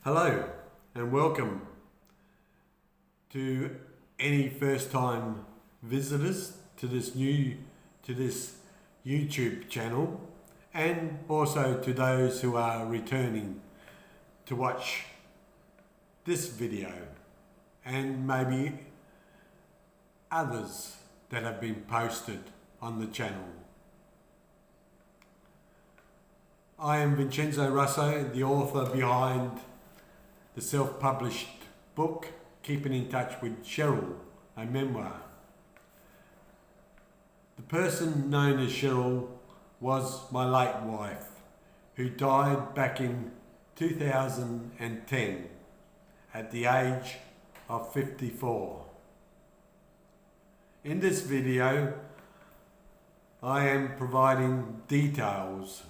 Hello and welcome to any first-time visitors to this YouTube channel, and also to those who are returning to watch this video and maybe others that have been posted on the channel. I am Vincenzo Russo, the author behind the self-published book, Keeping in Touch with Cheryl, a memoir. The person known as Cheryl was my late wife, who died back in 2010 at the age of 54. In this video, I am providing details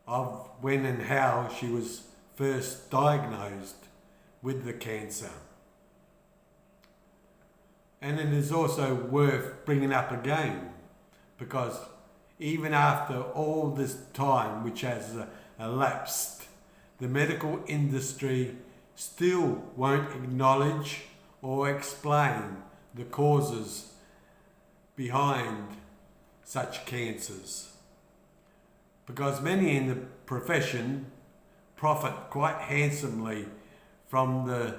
of when and how she was first diagnosed with the cancer. And it is also worth bringing up again, because even after all this time which has elapsed, the medical industry still won't acknowledge or explain the causes behind such cancers, because many in the profession profit quite handsomely from the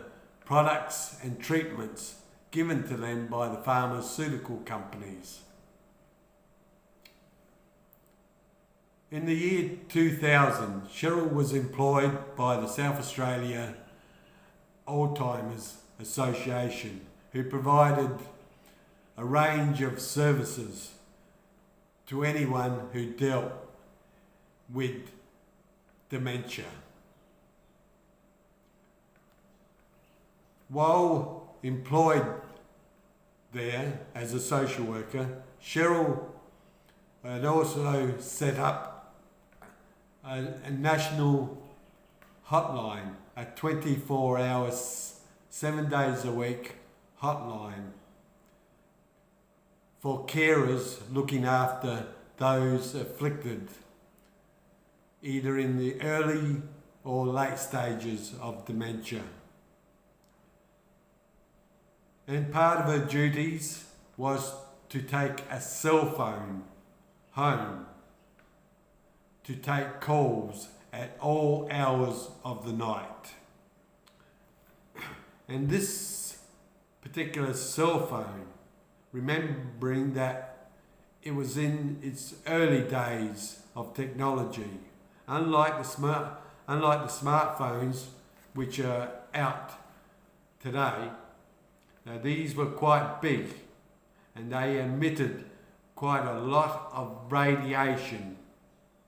products and treatments given to them by the pharmaceutical companies. In the year 2000, Cheryl was employed by the South Australia Alzheimer's Association, who provided a range of services to anyone who dealt with dementia. While employed there as a social worker, Cheryl had also set up a national hotline, a 24 hours, 7 days a week hotline for carers looking after those afflicted either in the early or late stages of dementia. And part of her duties was to take a cell phone home to take calls at all hours of the night. And this particular cell phone, remembering that it was in its early days of technology, unlike the smartphones which are out today. Now, these were quite big and they emitted quite a lot of radiation,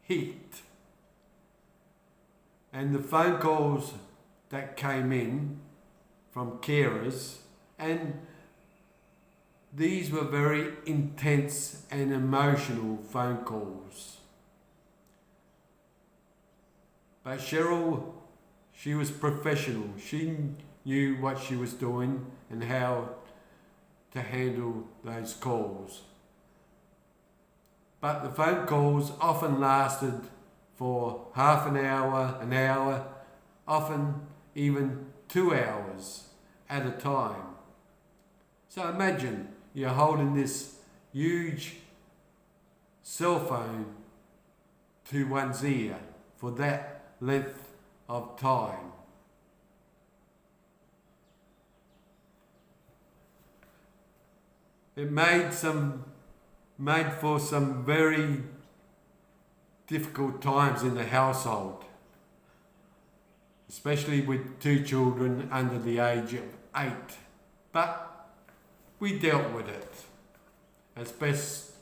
heat. And the phone calls that came in from carers, and these were very intense and emotional phone calls. But Cheryl, she was professional. She knew what she was doing and how to handle those calls. But the phone calls often lasted for half an hour, often even 2 hours at a time. So imagine you're holding this huge cell phone to one's ear for that length of time. It made for some very difficult times in the household, especially with 2 children under the age of 8. But we dealt with it as best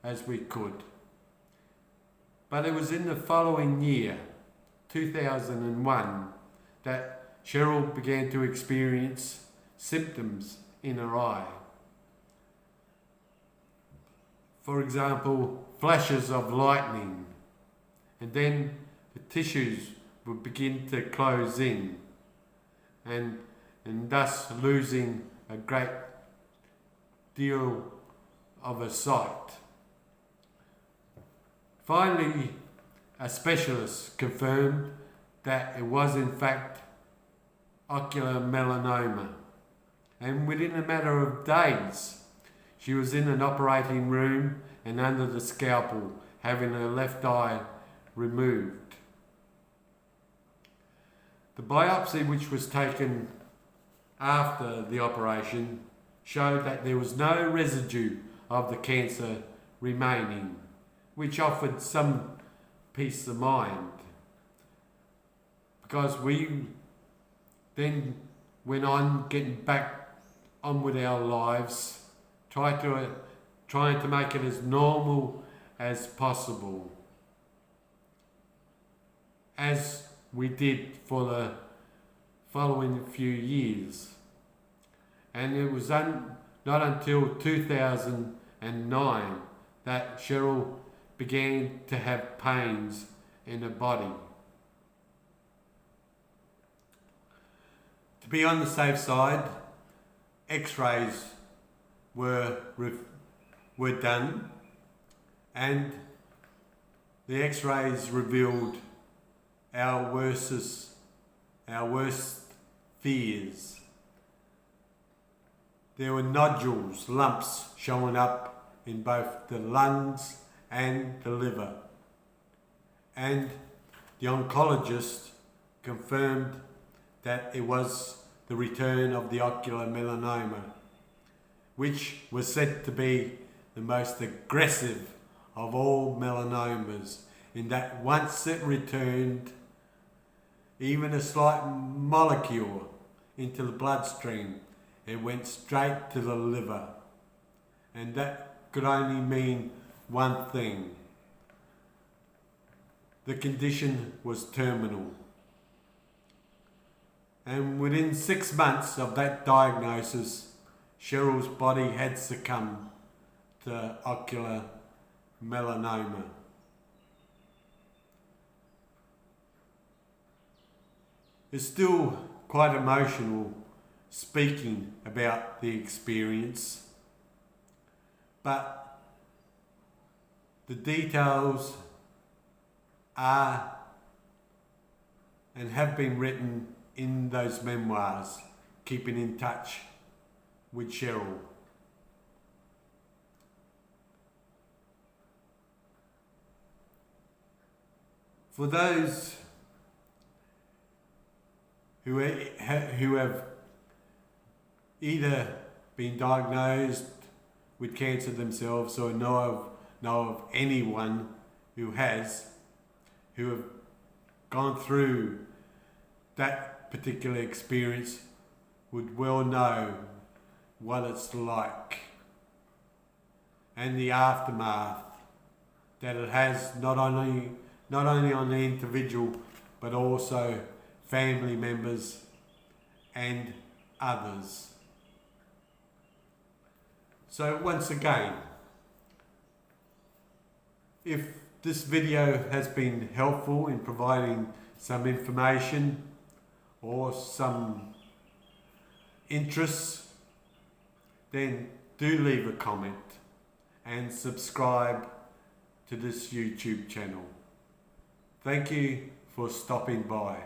as we could. But it was in the following year, 2001, that Cheryl began to experience symptoms in her eye. For example, flashes of lightning, and then the tissues would begin to close in, and thus losing a great deal of her sight. Finally, a specialist confirmed that it was in fact ocular melanoma, and within a matter of days she was in an operating room and under the scalpel, having her left eye removed. The biopsy, which was taken after the operation, showed that there was no residue of the cancer remaining, which offered some peace of mind, because we then went on getting back on with our lives, trying to make it as normal as possible, as we did for the following few years. And it was not until 2009 that Cheryl began to have pains in her body. To be on the safe side, X-rays were done, and the X-rays revealed our worst fears. There were nodules, lumps showing up in both the lungs and the liver. And the oncologist confirmed that it was the return of the ocular melanoma, which was said to be the most aggressive of all melanomas, in that once it returned, even a slight molecule into the bloodstream, it went straight to the liver. And that could only mean one thing: the condition was terminal. And within 6 months of that diagnosis, Cheryl's body had succumbed to ocular melanoma. It's still quite emotional speaking about the experience, but the details are and have been written in those memoirs, keeping in touch with Cheryl. For those who have either been diagnosed with cancer themselves or know of anyone who have gone through that particular experience, would well know what it's like, and the aftermath that it has not only on the individual but also family members and others. So once again, if this video has been helpful in providing some information or some interests, then do leave a comment and subscribe to this YouTube channel. Thank you for stopping by.